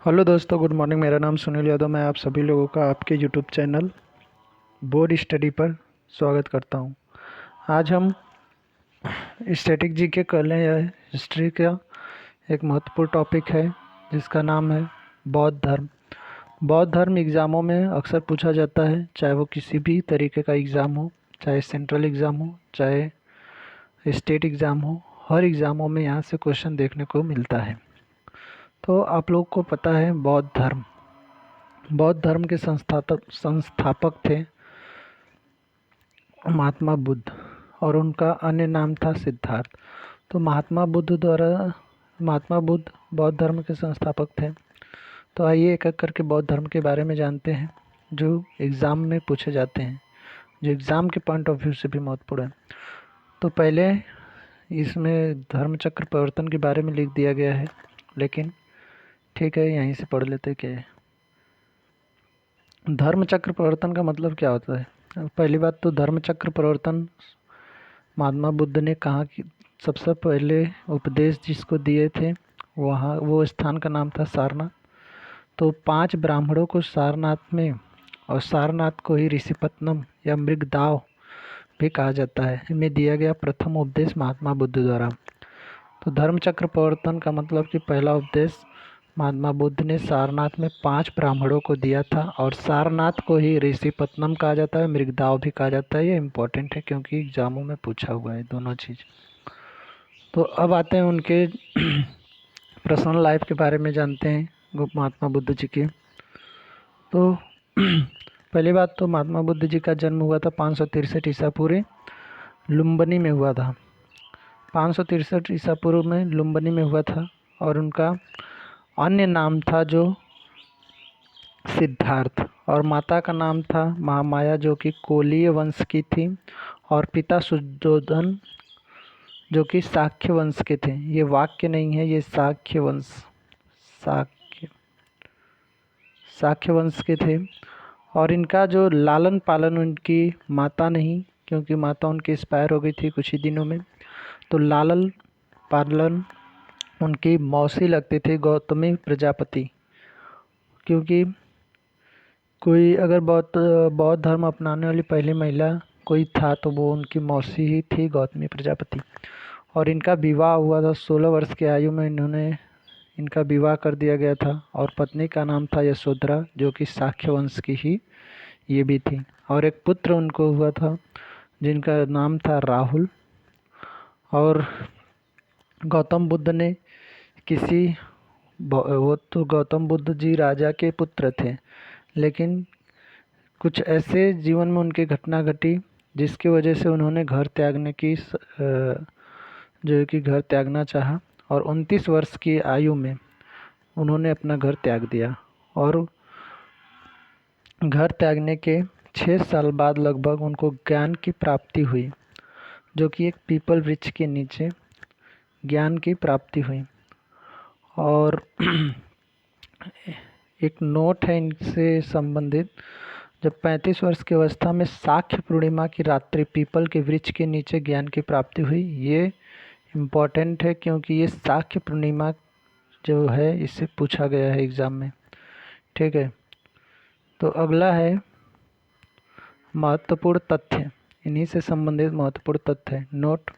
Hello दोस्तों, good morning. मेरा नाम सुनील यादव। मैं आप सभी लोगों का आपके यूट्यूब चैनल बोर्ड स्टडी पर स्वागत करता हूं। आज हम स्टैटिक जीके कर लें। यह हिस्ट्री का एक महत्वपूर्ण टॉपिक है जिसका नाम है बौद्ध धर्म। बौद्ध धर्म एग्ज़ामों में अक्सर पूछा जाता है, चाहे वो किसी भी तरीके का एग्ज़ाम हो, चाहे सेंट्रल एग्ज़ाम हो, चाहे स्टेट एग्ज़ाम हो। हर एग्ज़ामों में यहाँ से क्वेश्चन देखने को मिलता है। तो आप लोग को पता है बौद्ध धर्म के संस्थापक थे महात्मा बुद्ध, और उनका अन्य नाम था सिद्धार्थ। तो महात्मा बुद्ध बौद्ध धर्म के संस्थापक थे। तो आइए एक एक करके बौद्ध धर्म के बारे में जानते हैं, जो एग्ज़ाम में पूछे जाते हैं, जो एग्ज़ाम के पॉइंट ऑफ व्यू से भी महत्वपूर्ण है। तो पहले इसमें धर्म चक्र प्रवर्तन के बारे में लिख दिया गया है, लेकिन ठीक है, यहीं से पढ़ लेते क्या है। धर्म चक्र प्रवर्तन का मतलब क्या होता है? पहली बात तो धर्म चक्र प्रवर्तन महात्मा बुद्ध ने कहा कि सबसे पहले उपदेश जिसको दिए थे वहाँ वो स्थान का नाम था सारनाथ। तो 5 ब्राह्मणों को सारनाथ में, और सारनाथ को ही ऋषिपत्नम या मृगदाव भी कहा जाता है, में दिया गया प्रथम उपदेश महात्मा बुद्ध द्वारा। तो धर्म चक्र प्रवर्तन का मतलब कि पहला उपदेश महात्मा बुद्ध ने सारनाथ में 5 ब्राह्मणों को दिया था, और सारनाथ को ही ऋषिपत्नम कहा जाता है, मृगदाव भी कहा जाता है। ये इम्पोर्टेंट है क्योंकि एग्जामों में पूछा हुआ है दोनों चीज़। तो अब आते हैं उनके पर्सनल लाइफ के बारे में जानते हैं महात्मा बुद्ध जी की। तो पहली बात तो महात्मा बुद्ध जी का जन्म हुआ था 563 ईसा पूर्व लुम्बिनी में हुआ था। 563 ईसा पूर्व में लुम्बिनी में हुआ था, और उनका अन्य नाम था जो सिद्धार्थ, और माता का नाम था महामाया, जो कि कोलीय वंश की थी, और पिता सुद्धोधन जो कि शाक्य वंश के थे। ये वाक्य नहीं है, ये शाक्य शाक्य वंश के थे। और इनका जो लालन पालन उनकी माता नहीं, क्योंकि माता उनकी एक्सपायर हो गई थी कुछ ही दिनों में, तो लालन पालन उनकी मौसी लगती थी गौतमी प्रजापति। क्योंकि कोई अगर बौद्ध धर्म अपनाने वाली पहली महिला कोई था तो वो उनकी मौसी ही थी, गौतमी प्रजापति। और इनका विवाह हुआ था 16 वर्ष की आयु में, इनका विवाह कर दिया गया था, और पत्नी का नाम था यशोधरा, जो कि शाक्य वंश की ही ये भी थी। और एक पुत्र उनको हुआ था जिनका नाम था राहुल। और गौतम बुद्ध ने किसी वो तो गौतम बुद्ध जी राजा के पुत्र थे, लेकिन कुछ ऐसे जीवन में उनकी घटना घटी जिसकी वजह से उन्होंने घर त्यागने की जो है कि घर त्यागना चाहा, और 29 वर्ष की आयु में उन्होंने अपना घर त्याग दिया। और घर त्यागने के 6 साल बाद लगभग उनको ज्ञान की प्राप्ति हुई, जो कि एक पीपल वृक्ष के नीचे ज्ञान की प्राप्ति हुई। और एक नोट है इनसे संबंधित। जब 35 वर्ष की अवस्था में शाक्य पूर्णिमा की रात्रि पीपल के वृक्ष के नीचे ज्ञान की प्राप्ति हुई। ये इम्पोर्टेंट है क्योंकि ये शाक्य पूर्णिमा जो है इससे पूछा गया है एग्ज़ाम में। ठीक है, तो अगला है महत्वपूर्ण तथ्य। इन्हीं से संबंधित महत्वपूर्ण तथ्य है। नोट: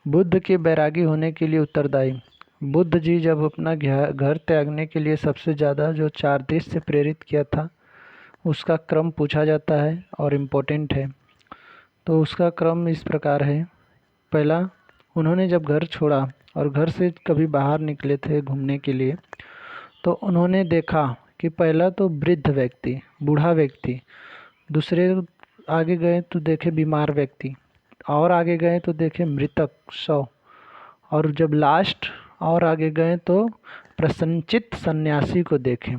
बुद्ध के बैरागी होने के लिए उत्तरदायी। बुद्ध जी जब अपना घर त्यागने के लिए सबसे ज़्यादा जो 4 देश से प्रेरित किया था उसका क्रम पूछा जाता है और इम्पोर्टेंट है। तो उसका क्रम इस प्रकार है। पहला, उन्होंने जब घर छोड़ा और घर से कभी बाहर निकले थे घूमने के लिए, तो उन्होंने देखा कि पहला तो वृद्ध व्यक्ति, बूढ़ा व्यक्ति, दूसरे आगे गए तो देखे बीमार व्यक्ति, और आगे गए तो देखे मृतक शव, और जब लास्ट और आगे गए तो प्रसन्नचित्त सन्यासी को देखें।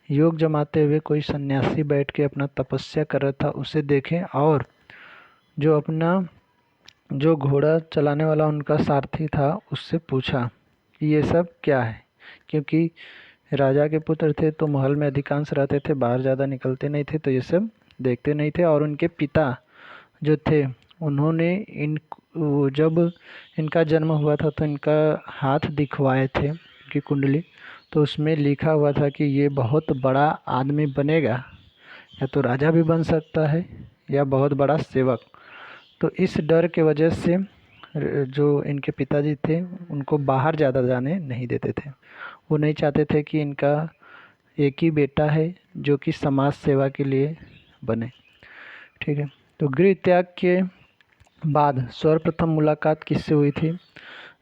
योग जमाते हुए कोई सन्यासी बैठ के अपना तपस्या कर रहा था, उसे देखें। और जो घोड़ा चलाने वाला उनका सारथी था उससे पूछा कि ये सब क्या है, क्योंकि राजा के पुत्र थे तो महल में अधिकांश रहते थे, बाहर ज़्यादा निकलते नहीं थे, तो ये सब देखते नहीं थे। और उनके पिता जो थे उन्होंने जब इनका जन्म हुआ था तो इनका हाथ दिखवाए थे, इनकी कुंडली, तो उसमें लिखा हुआ था कि ये बहुत बड़ा आदमी बनेगा, या तो राजा भी बन सकता है या बहुत बड़ा सेवक। तो इस डर के वजह से जो इनके पिताजी थे उनको बाहर ज़्यादा जाने नहीं देते थे। वो नहीं चाहते थे कि इनका एक ही बेटा है जो कि समाज सेवा के लिए बने। ठीक है, तो गृह त्याग के बाद सर्वप्रथम मुलाकात किससे हुई थी?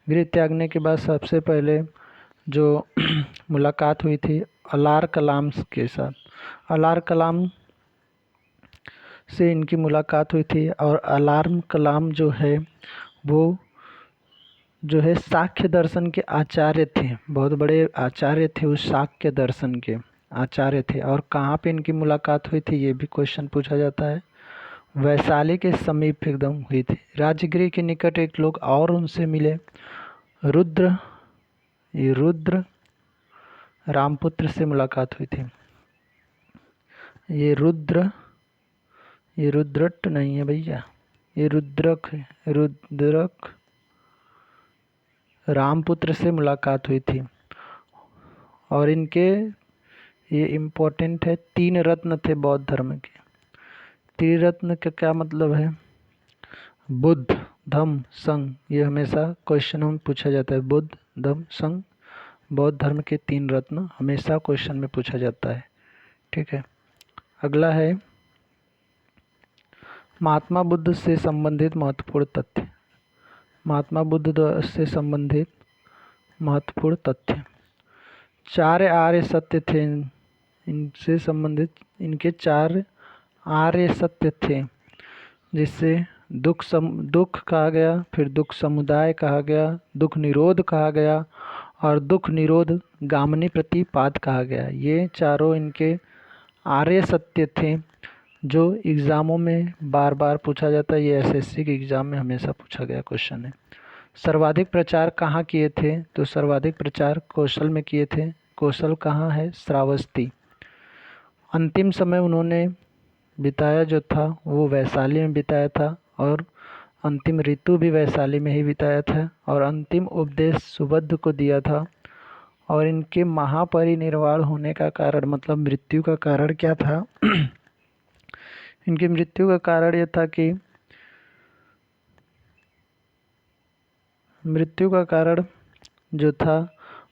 गृह त्यागने के बाद सबसे पहले जो मुलाकात हुई थी अलार कलाम के साथ। अलार कलाम से इनकी मुलाकात हुई थी, और अलार्म कलाम जो है वो जो है साख्य दर्शन के आचार्य थे, बहुत बड़े आचार्य थे, उस साख्य दर्शन के आचार्य थे। और कहाँ पे इनकी मुलाकात हुई थी ये भी क्वेश्चन पूछा जाता है। वैशाली के समीप एकदम हुई थी। राजगृह के निकट एक लोग और उनसे मिले, रुद्र, ये रुद्र रामपुत्र से मुलाकात हुई थी। ये रुद्रट नहीं है भैया, ये रुद्रक है, रुद्रक रामपुत्र से मुलाकात हुई थी। और इनके ये इम्पोर्टेंट है, 3 रत्न थे बौद्ध धर्म के। त्रिरत्न का क्या मतलब है? बुद्ध, धम्म, संघ। ये हमेशा क्वेश्चन में पूछा जाता है, बुद्ध, धम्म, संघ। बौद्ध धर्म के 3 रत्न हमेशा क्वेश्चन में पूछा जाता है। ठीक है, अगला है महात्मा बुद्ध से संबंधित महत्वपूर्ण तथ्य। महात्मा बुद्ध से संबंधित महत्वपूर्ण तथ्य। 4 आर्य सत्य थे, इनसे संबंधित इनके 4 आर्य सत्य थे, जिससे दुख कहा गया, फिर दुख समुदाय कहा गया, दुख निरोध कहा गया, और दुख निरोध गामिनी प्रतिपाद कहा गया। ये चारों इनके आर्य सत्य थे जो एग्ज़ामों में बार बार पूछा जाता है। ये एसएससी के एग्ज़ाम में हमेशा पूछा गया क्वेश्चन है। सर्वाधिक प्रचार कहाँ किए थे? तो सर्वाधिक प्रचार कौशल में किए थे। कौशल कहाँ है? श्रावस्ती। अंतिम समय उन्होंने बिताया जो था वो वैशाली में बिताया था, और अंतिम ऋतु भी वैशाली में ही बिताया था, और अंतिम उपदेश सुबुद्ध को दिया था। और इनके महापरिनिर्वाण होने का कारण, मतलब मृत्यु का कारण क्या था? इनकी मृत्यु का कारण यह था कि मृत्यु का कारण जो था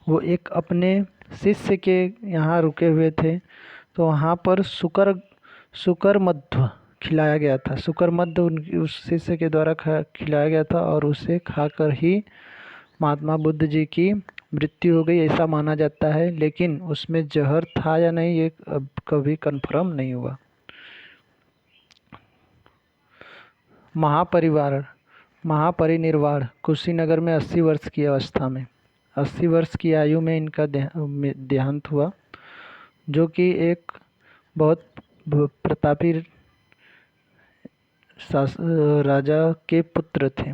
वो एक अपने शिष्य के यहाँ रुके हुए थे, तो वहाँ पर शुकर मध्य खिलाया गया था। शुकर मध्य उनकी उस शिष्य के द्वारा खिलाया गया था, और उसे खाकर ही महात्मा बुद्ध जी की मृत्यु हो गई, ऐसा माना जाता है। लेकिन उसमें जहर था या नहीं ये अब कभी कंफर्म नहीं हुआ। महापरिनिर्वाण कुशीनगर में 80 वर्ष की अवस्था में, 80 वर्ष की आयु में इनका देहांत हुआ, जो कि एक बहुत प्रतापी राजा के पुत्र थे।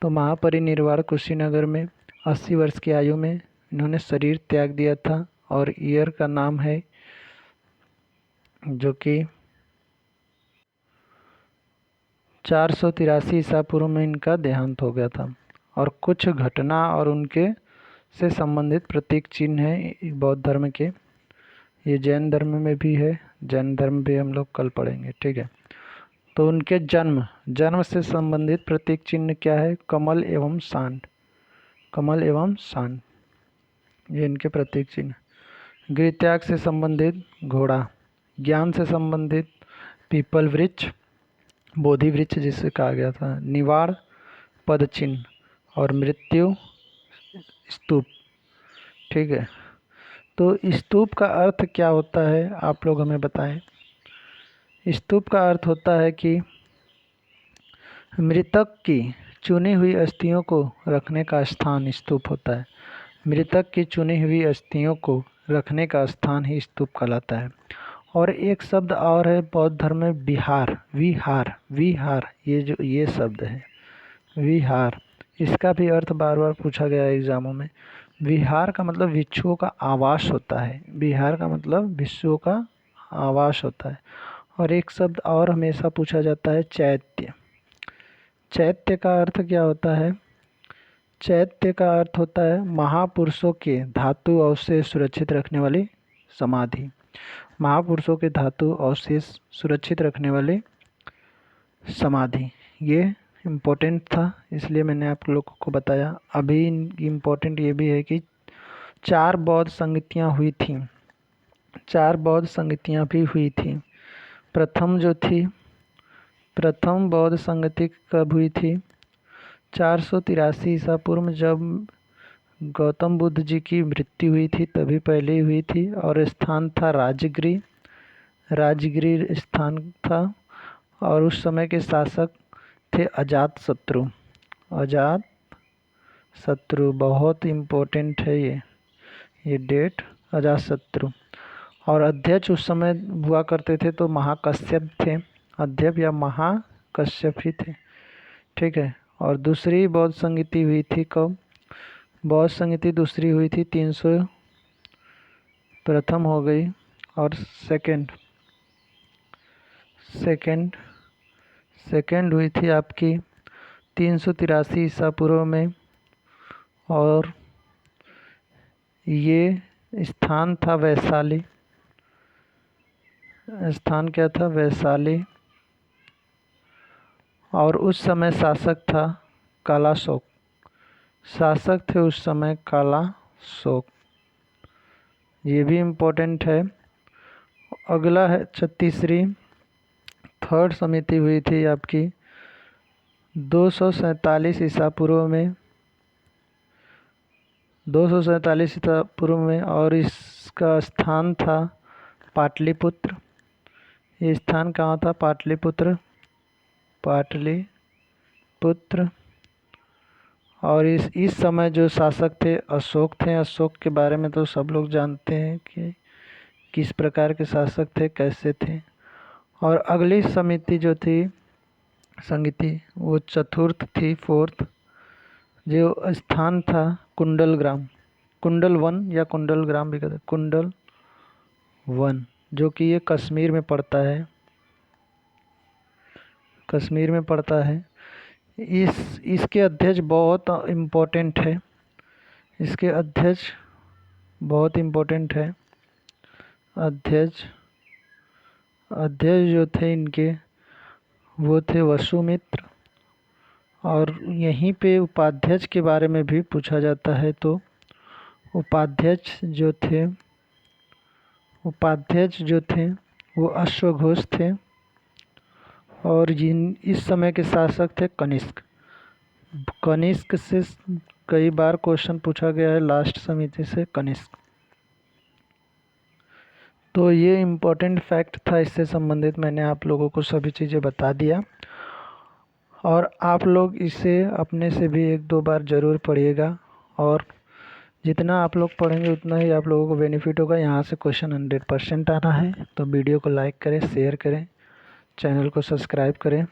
तो महापरिनिर्वाण कुशीनगर में 80 वर्ष की आयु में इन्होंने शरीर त्याग दिया था, और ईयर का नाम है जो कि 483 ईसा पूर्व में इनका देहांत हो गया था। और कुछ घटना और उनके से संबंधित प्रतीक चिन्ह है बौद्ध धर्म के। ये जैन धर्म में भी है, जैन धर्म भी हम लोग कल पढ़ेंगे। ठीक है, तो उनके जन्म से संबंधित प्रतीक चिन्ह क्या है? कमल एवं सांड, कमल एवं सांड, ये इनके प्रतीक चिन्ह। गृह त्याग से संबंधित घोड़ा, ज्ञान से संबंधित पीपल वृक्ष, बोधि वृक्ष जिसे कहा गया था, निवाड़ पद चिन्ह, और मृत्यु स्तूप। ठीक है, तो स्तूप का अर्थ क्या होता है आप लोग हमें बताएं। स्तूप का अर्थ होता है कि मृतक की चुनी हुई अस्थियों को रखने का स्थान स्तूप होता है। मृतक की चुनी हुई अस्थियों को रखने का स्थान ही स्तूप कहलाता है। और एक शब्द और है बौद्ध धर्म में, विहार, विहार, ये शब्द है विहार। इसका भी अर्थ बार बार पूछा गया है एग्जामों में। विहार का मतलब भिक्षुओं का आवास होता है। विहार का मतलब भिक्षुओं का आवास होता है। और एक शब्द और हमेशा पूछा जाता है, चैत्य। चैत्य का अर्थ क्या होता है? चैत्य का अर्थ होता है महापुरुषों के धातु अवशेष सुरक्षित रखने वाली समाधि। महापुरुषों के धातु अवशेष सुरक्षित रखने वाले समाधि, ये इम्पोर्टेंट था इसलिए मैंने आप लोगों को बताया। अभी इम्पोर्टेंट ये भी है कि 4 बौद्ध संगतियाँ हुई थी, 4 बौद्ध संगतियाँ भी हुई थी। प्रथम बौद्ध संगति कब हुई थी? 483 ईसा पूर्व में, जब गौतम बुद्ध जी की मृत्यु हुई थी तभी पहले ही हुई थी। और स्थान था राजगिरी स्थान था। और उस समय के शासक थे अजातशत्रु। बहुत इम्पोर्टेंट है ये डेट, अजातशत्रु। और अध्यक्ष उस समय हुआ करते थे तो महाकश्यप थे, अध्यक्ष या महाकश्यप ही थे, ठीक है। और दूसरी बौद्ध संगति हुई थी कब? बौद्ध संगति दूसरी हुई थी 300 प्रथम हो गई, और सेकंड हुई थी आपकी 383 ईसा पूर्व में। और ये स्थान था वैशाली। स्थान क्या था? वैशाली। और उस समय शासक था कालाशोक। शासक थे उस समय कालाशोक। ये भी इम्पोर्टेंट है। अगला है 36वीं थर्ड समिति हुई थी आपकी 247 ईसा पूर्व में। 247 ईसा पूर्व में, और इसका स्थान था पाटलिपुत्र। ये स्थान कहाँ था? पाटलिपुत्र। और इस समय जो शासक थे अशोक थे। अशोक के बारे में तो सब लोग जानते हैं कि किस प्रकार के शासक थे, कैसे थे। और अगली समिति जो थी संगति, वो चतुर्थ थी, फोर्थ, जो स्थान था कुंडलग्राम, कुंडल वन या कुंडलग्राम भी कहते हैं, कुंडल वन, जो कि ये कश्मीर में पड़ता है। इसके अध्यक्ष बहुत इम्पोर्टेंट है। अध्यक्ष जो थे इनके, वो थे वसुमित्र। और यहीं पे उपाध्यक्ष के बारे में भी पूछा जाता है, तो उपाध्यक्ष जो थे वो अश्वघोष थे। और इस समय के शासक थे कनिष्क से कई बार क्वेश्चन पूछा गया है, लास्ट समिति से कनिष्क। तो ये इम्पोर्टेंट फैक्ट था, इससे संबंधित मैंने आप लोगों को सभी चीज़ें बता दिया। और आप लोग इसे अपने से भी 1-2 बार ज़रूर पढ़िएगा, और जितना आप लोग पढ़ेंगे उतना ही आप लोगों को बेनिफिट होगा। यहाँ से क्वेश्चन 100% आना है, तो वीडियो को लाइक करें, शेयर करें, चैनल को सब्सक्राइब करें।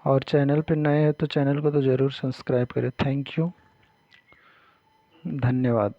और चैनल पर नए हैं तो चैनल को तो ज़रूर सब्सक्राइब करें। थैंक यू, धन्यवाद।